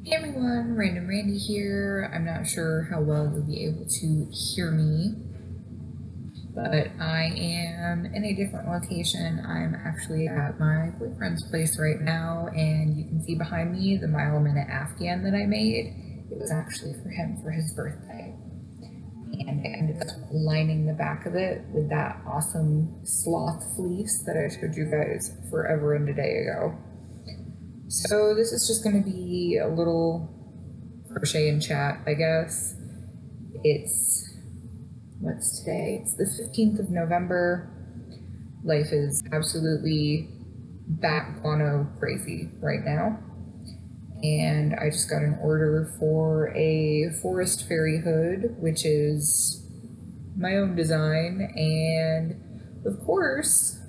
Hey everyone, Random Randy here. I'm not sure how well you'll be able to hear me, but I am in a different location. I'm actually at my boyfriend's place right now, and you can see behind me the mile-a-minute Afghan that I made. It was actually for him for his birthday. And I ended up lining the back of it with that awesome sloth fleece that I showed you guys forever and a day ago. So this is just going to be a little crochet and chat, I guess. What's today? It's the 15th of November. Life is absolutely bat guano crazy right now. And I just got an order for a forest fairy hood, which is my own design. And of course,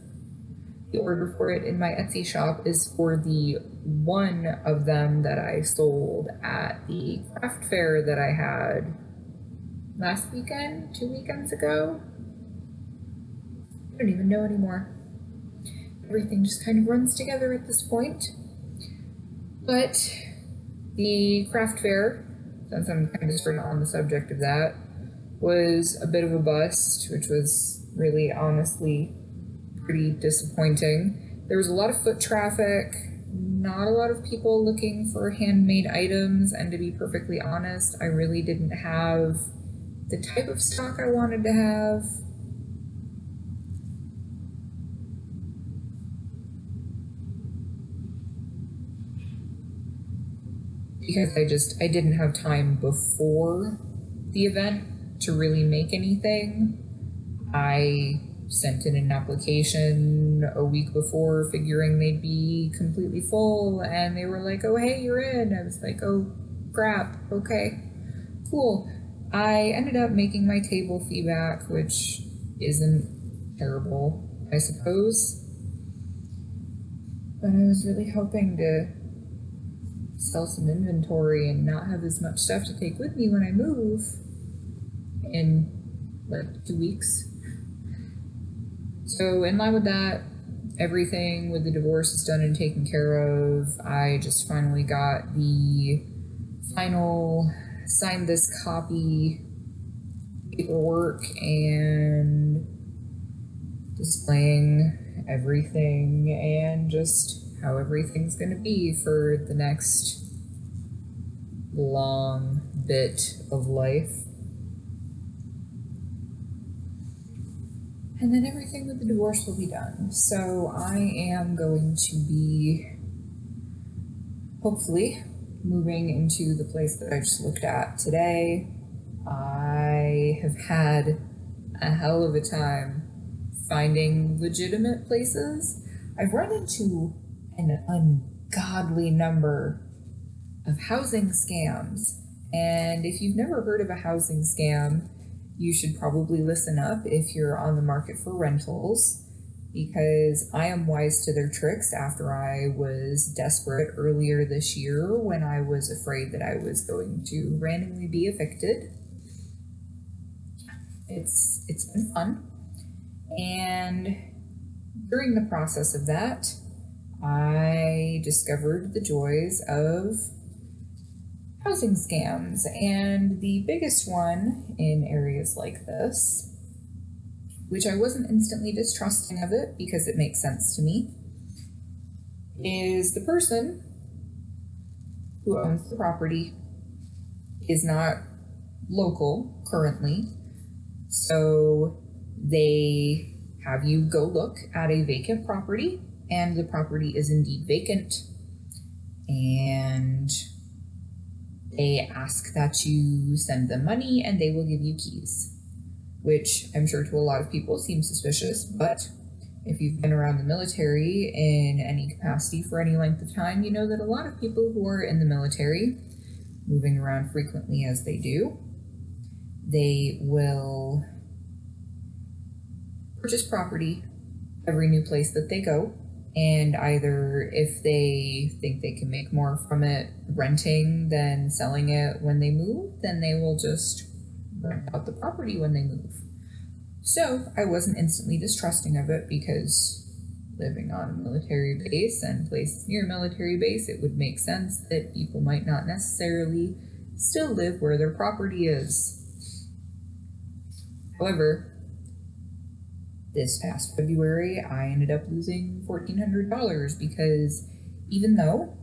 the order for it in my Etsy shop is for the one of them that I sold at the craft fair that I had last weekend, 2 weekends ago. I don't even know anymore. Everything just kind of runs together at this point. But the craft fair, since I'm kind of just on the subject of that, was a bit of a bust, which was really honestly pretty disappointing. There was a lot of foot traffic, not a lot of people looking for handmade items, and to be perfectly honest, I really didn't have the type of stock I wanted to have. Because I didn't have time before the event to really make anything. I sent in an application a week before figuring they'd be completely full, and they were like, oh hey, you're in. I was like, oh crap, okay, cool. I ended up making my table fee back, which isn't terrible, I suppose, but I was really hoping to sell some inventory and not have as much stuff to take with me when I move in like 2 weeks. So in line with that, everything with the divorce is done and taken care of. I just finally got the final signed this copy paperwork and displaying everything and just how everything's going to be for the next long bit of life. And then everything with the divorce will be done. So I am going to be, hopefully, moving into the place that I just looked at today. I have had a hell of a time finding legitimate places. I've run into an ungodly number of housing scams. And if you've never heard of a housing scam, you should probably listen up if you're on the market for rentals, because I am wise to their tricks after I was desperate earlier this year when I was afraid that I was going to randomly be evicted. It's been fun. And during the process of that, I discovered the joys of housing scams, and the biggest one in areas like this, which I wasn't instantly distrusting of it because it makes sense to me, is the person who owns the property is not local currently, so they have you go look at a vacant property, and the property is indeed vacant, and they ask that you send them money and they will give you keys, which I'm sure to a lot of people seems suspicious, but if you've been around the military in any capacity for any length of time, you know that a lot of people who are in the military, moving around frequently as they do, they will purchase property every new place that they go. And either if they think they can make more from it renting than selling it when they move, then they will just rent out the property when they move. So I wasn't instantly distrusting of it because living on a military base and places near a military base, it would make sense that people might not necessarily still live where their property is. However, this past February, I ended up losing $1,400 because even though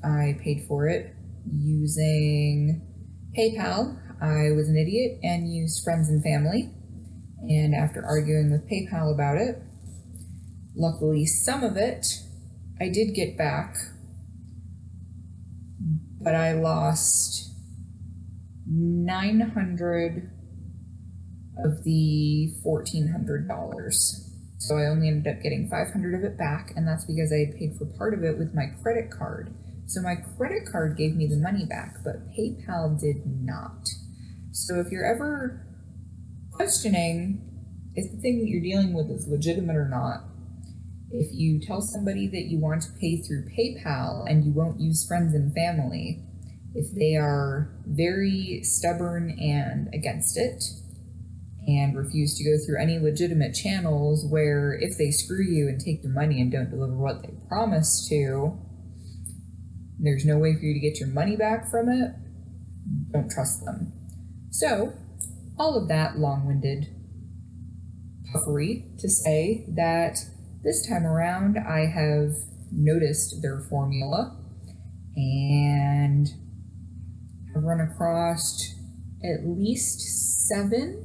I paid for it using PayPal, I was an idiot and used friends and family. And after arguing with PayPal about it, luckily some of it I did get back, but I lost $900 of the $1,400. So I only ended up getting $500 of it back, and that's because I had paid for part of it with my credit card. So my credit card gave me the money back, but PayPal did not. So if you're ever questioning if the thing that you're dealing with is legitimate or not, if you tell somebody that you want to pay through PayPal and you won't use friends and family, if they are very stubborn and against it and refuse to go through any legitimate channels, where if they screw you and take your money and don't deliver what they promised to, there's no way for you to get your money back from it, don't trust them. So, all of that long-winded puffery to say that this time around I have noticed their formula and have run across at least 7,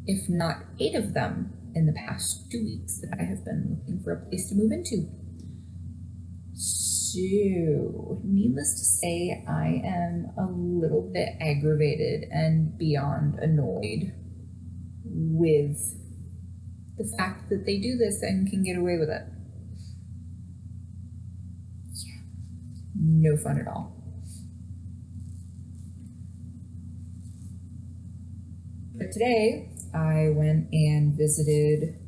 if not 8 of them in the past 2 weeks that I have been looking for a place to move into. So, needless to say, I am a little bit aggravated and beyond annoyed with the fact that they do this and can get away with it. Yeah, no fun at all. But today, I went and visited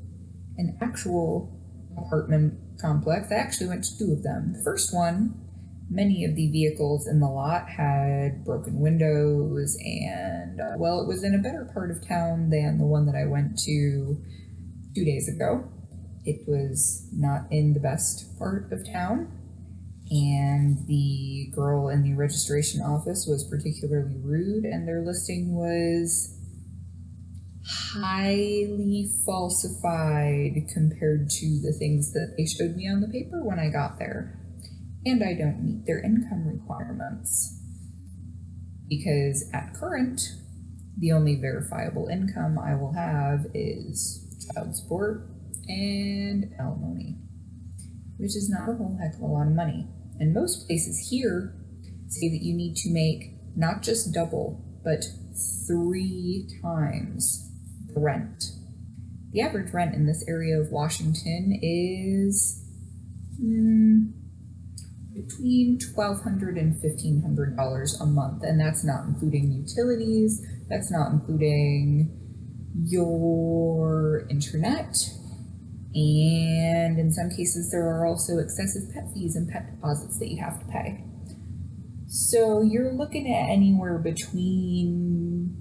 an actual apartment complex. I actually went to 2 of them. The first one, many of the vehicles in the lot had broken windows, and well, it was in a better part of town than the one that I went to 2 days ago. It was not in the best part of town, and the girl in the registration office was particularly rude, and their listing was highly falsified compared to the things that they showed me on the paper when I got there. And I don't meet their income requirements, because at current, the only verifiable income I will have is child support and alimony, which is not a whole heck of a lot of money. And most places here say that you need to make not just double, but 3 times the rent. The average rent in this area of Washington is between $1,200 and $1,500 a month, and that's not including utilities, that's not including your internet, and in some cases there are also excessive pet fees and pet deposits that you have to pay. So you're looking at anywhere between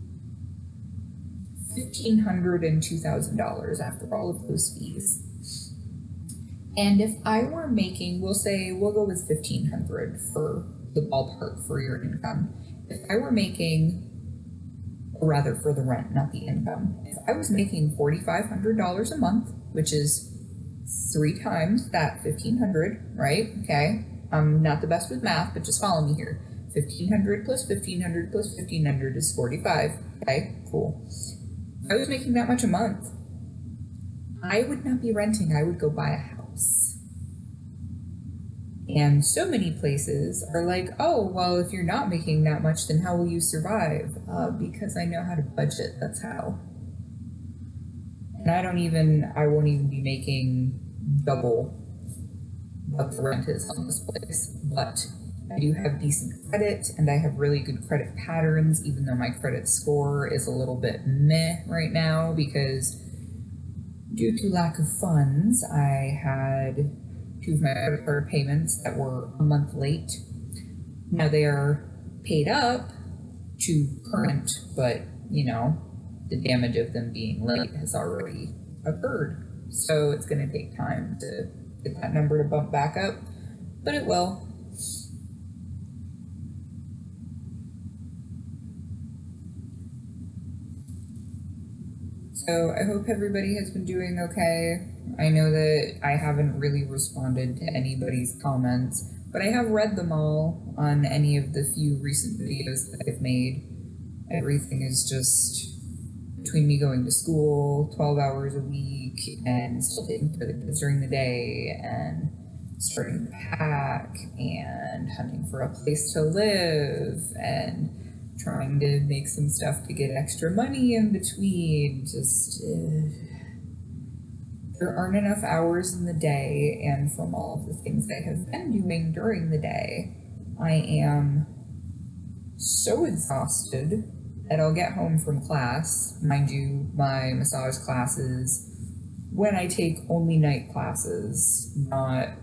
$1,500 and $2,000 after all of those fees. And if I were making, we'll go with $1,500 for the ballpark for your income. If I were making, or rather for the rent, not the income, if I was making $4,500 a month, which is 3 times that $1,500, right? Okay, I'm not the best with math, but just follow me here. 1,500 plus 1,500 plus 1,500 is 45. Okay, cool. If I was making that much a month, I would not be renting, I would go buy a house. And so many places are like, oh, well, if you're not making that much, then how will you survive? Because I know how to budget, that's how. And I won't even be making double what the rent is on this place. But I do have decent credit, and I have really good credit patterns, even though my credit score is a little bit meh right now, because due to lack of funds, I had 2 of my credit card payments that were a month late. Now they are paid up to current, but, the damage of them being late has already occurred. So it's going to take time to get that number to bump back up, but it will. So I hope everybody has been doing okay. I know that I haven't really responded to anybody's comments, but I have read them all on any of the few recent videos that I've made. Everything is just between me going to school 12 hours a week and still taking care of the kids during the day and starting to pack and hunting for a place to live and trying to make some stuff to get extra money in between. Just there aren't enough hours in the day, and from all of the things I have been doing during the day, I am so exhausted that I'll get home from class. Mind you, my massage classes, when I take only night classes, not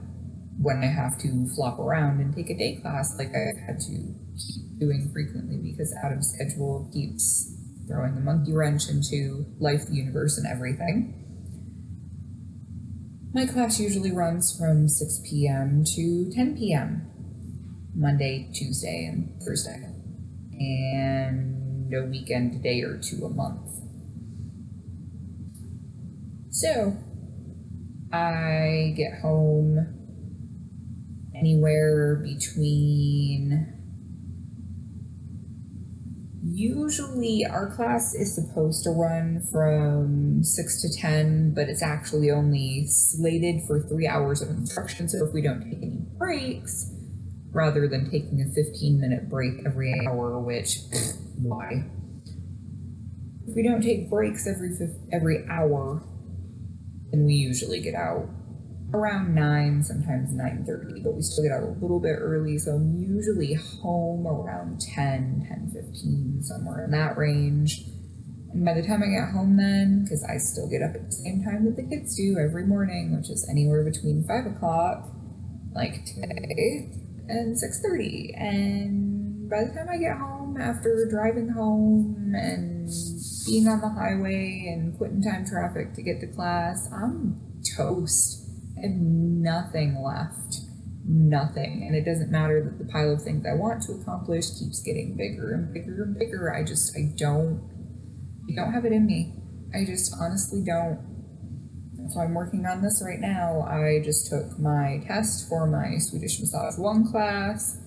when I have to flop around and take a day class like I've had to keep doing frequently because Adam's schedule keeps throwing a monkey wrench into life, the universe, and everything. My class usually runs from 6 p.m. to 10 p.m. Monday, Tuesday, and Thursday, and a weekend day or two a month. So I get home anywhere between, usually our class is supposed to run from 6 to 10, but it's actually only slated for 3 hours of instruction. So if we don't take any breaks, rather than taking a 15-minute break every hour, which, why? If we don't take breaks every hour, then we usually get out around 9, sometimes 9:30, but we still get out a little bit early, so I'm usually home around 10:15, somewhere in that range. And by the time I get home then, because I still get up at the same time that the kids do every morning, which is anywhere between 5 o'clock, like today, and 6:30, and by the time I get home, after driving home and being on the highway and quitting time traffic to get to class, I'm toast. I have nothing left. Nothing. And it doesn't matter that the pile of things I want to accomplish keeps getting bigger and bigger and bigger. I don't have it in me. I just honestly don't. So I'm working on this right now. I just took my test for my Swedish Massage 1 class.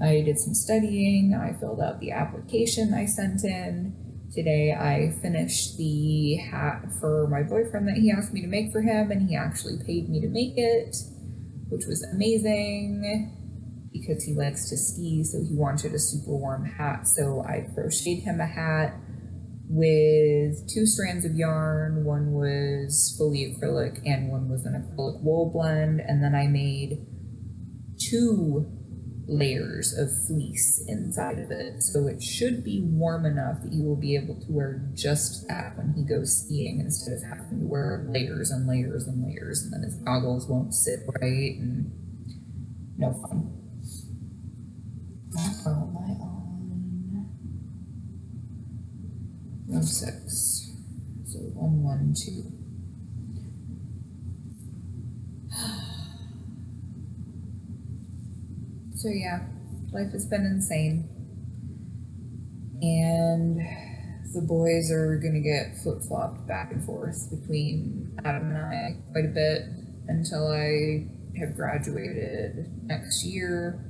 I did some studying. I filled out the application I sent in. Today I finished the hat for my boyfriend that he asked me to make for him, and he actually paid me to make it, which was amazing because he likes to ski, so he wanted a super warm hat. So I crocheted him a hat with 2 strands of yarn. One was fully acrylic and one was an acrylic wool blend, and then I made 2 layers of fleece inside of it, so it should be warm enough that he will be able to wear just that when he goes skiing instead of having to wear layers and layers and layers, and then his goggles won't sit right and no fun. What am I on? Row 6. So 1, 1, 2. So yeah, life has been insane. And the boys are gonna get flip-flopped back and forth between Adam and I quite a bit until I have graduated next year,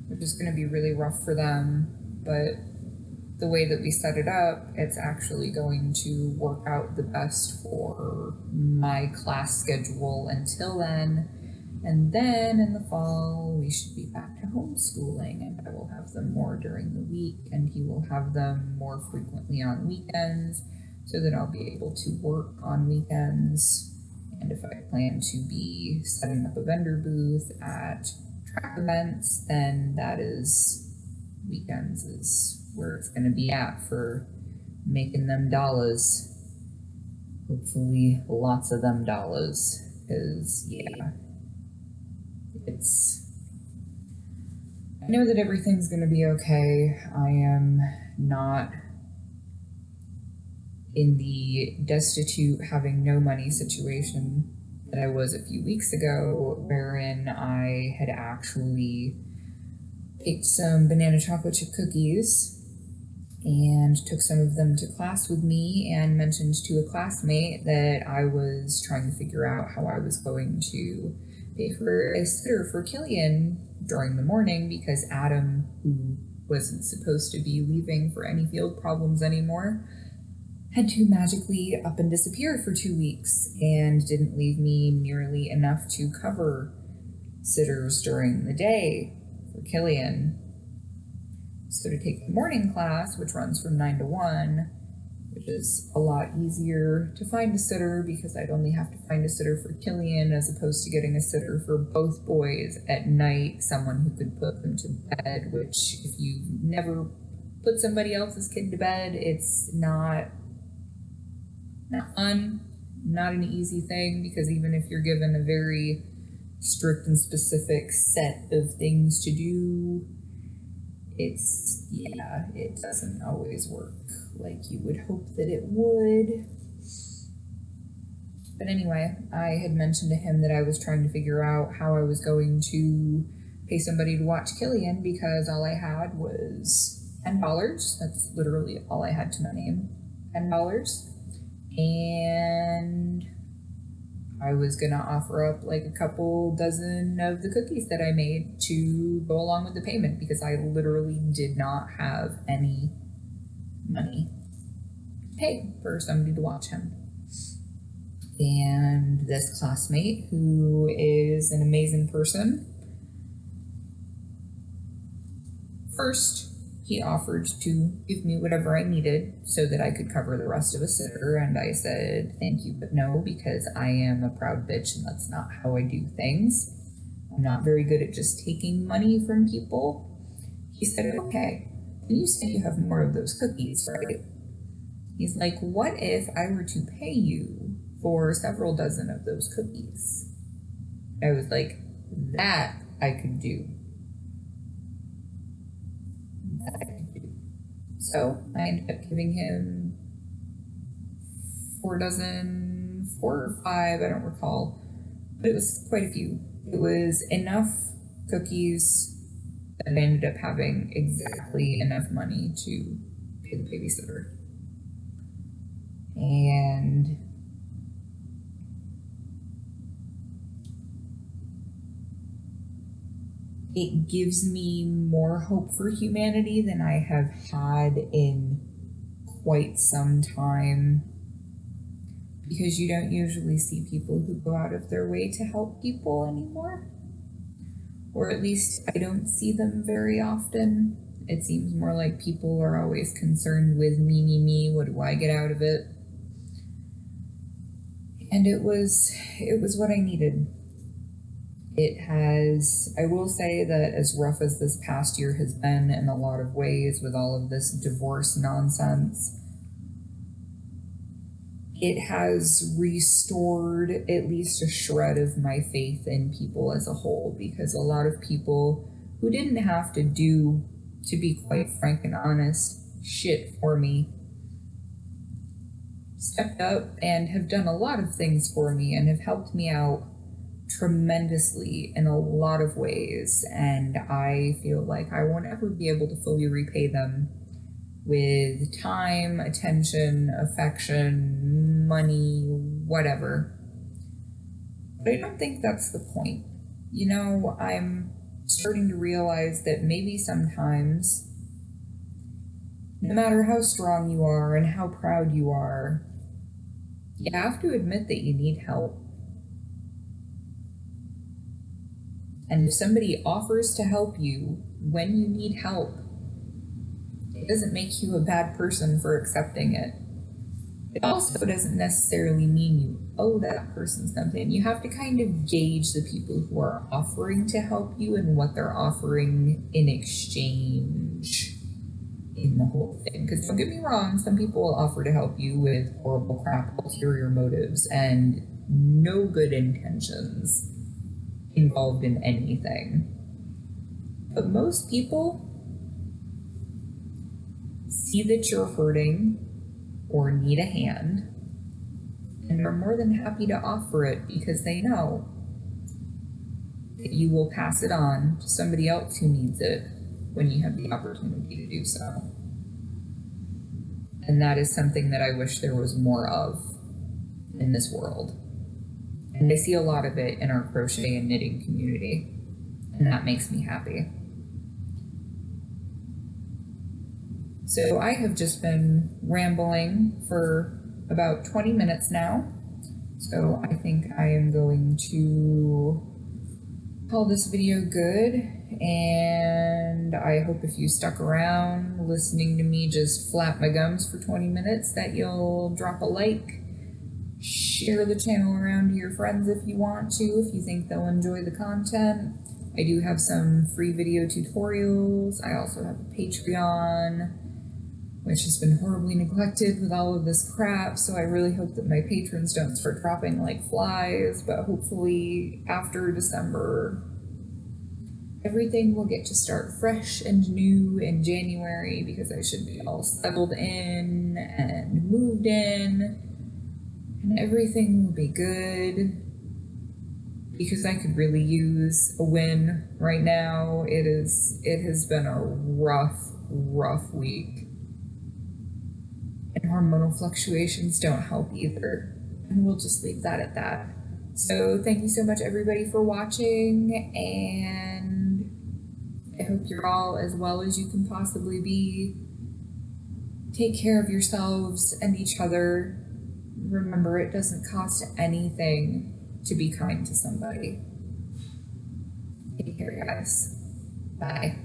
which is gonna be really rough for them. But the way that we set it up, it's actually going to work out the best for my class schedule until then. And then in the fall, we should be back to homeschooling, and I will have them more during the week, and he will have them more frequently on weekends, so that I'll be able to work on weekends. And if I plan to be setting up a vendor booth at track events, then that is, weekends is where it's going to be at for making them dollars. Hopefully lots of them dollars, because yeah. I know that everything's going to be okay. I am not in the destitute, having no money situation that I was a few weeks ago, wherein I had actually baked some banana chocolate chip cookies and took some of them to class with me and mentioned to a classmate that I was trying to figure out how I was going to pay for a sitter for Killian during the morning, because Adam, who wasn't supposed to be leaving for any field problems anymore, had to magically up and disappear for 2 weeks and didn't leave me nearly enough to cover sitters during the day for Killian. So to take the morning class, which runs from 9 to 1, which is a lot easier to find a sitter because I'd only have to find a sitter for Killian as opposed to getting a sitter for both boys at night, someone who could put them to bed, which if you've never put somebody else's kid to bed, it's not fun, not an easy thing, because even if you're given a very strict and specific set of things to do, it doesn't always work like you would hope that it would. But anyway, I had mentioned to him that I was trying to figure out how I was going to pay somebody to watch Killian, because all I had was $10. That's literally all I had to my name. $10. And I was gonna offer up like a couple dozen of the cookies that I made to go along with the payment, because I literally did not have any money to pay for somebody to watch him. And this classmate, who is an amazing person, first he offered to give me whatever I needed so that I could cover the rest of a sitter, and I said thank you but no, because I am a proud bitch and that's not how I do things. I'm not very good at just taking money from people. He said, okay, and you said you have more of those cookies, right? He's like, what if I were to pay you for several dozen of those cookies? I was like, that I could do. So I ended up giving him 4 or 5, I don't recall, but it was quite a few. It was enough cookies that I ended up having exactly enough money to pay the babysitter. And it gives me more hope for humanity than I have had in quite some time, because you don't usually see people who go out of their way to help people anymore, or at least I don't see them very often. It seems more like people are always concerned with me, what do I get out of it? And it was what I needed. I will say that as rough as this past year has been in a lot of ways with all of this divorce nonsense, it has restored at least a shred of my faith in people as a whole, because a lot of people who didn't have to do, to be quite frank and honest, shit for me, stepped up and have done a lot of things for me and have helped me out tremendously in a lot of ways, and I feel like I won't ever be able to fully repay them with time, attention, affection, money, whatever. But I don't think that's the point. You know, I'm starting to realize that maybe sometimes, no matter how strong you are and how proud you are, you have to admit that you need help. And if somebody offers to help you when you need help, it doesn't make you a bad person for accepting it. It also doesn't necessarily mean you owe that person something. You have to kind of gauge the people who are offering to help you and what they're offering in exchange in the whole thing. Because don't get me wrong, some people will offer to help you with horrible crap, ulterior motives, and no good intentions involved in anything. But most people see that you're hurting or need a hand, and are more than happy to offer it because they know that you will pass it on to somebody else who needs it when you have the opportunity to do so. And that is something that I wish there was more of in this world. And I see a lot of it in our crochet and knitting community, and that makes me happy. So I have just been rambling for about 20 minutes now, so I think I am going to call this video good, and I hope if you stuck around listening to me just flap my gums for 20 minutes that you'll drop a like, share the channel around to your friends if you want to, if you think they'll enjoy the content. I do have some free video tutorials. I also have a Patreon, which has been horribly neglected with all of this crap, so I really hope that my patrons don't start dropping like flies, but hopefully after December, everything will get to start fresh and new in January, because I should be all settled in and moved in, and everything will be good, because I could really use a win right now. It has been a rough week. And hormonal fluctuations don't help either. And we'll just leave that at that. So thank you so much everybody for watching, and I hope you're all as well as you can possibly be. Take care of yourselves and each other. Remember, it doesn't cost anything to be kind to somebody. Take care, guys. Bye.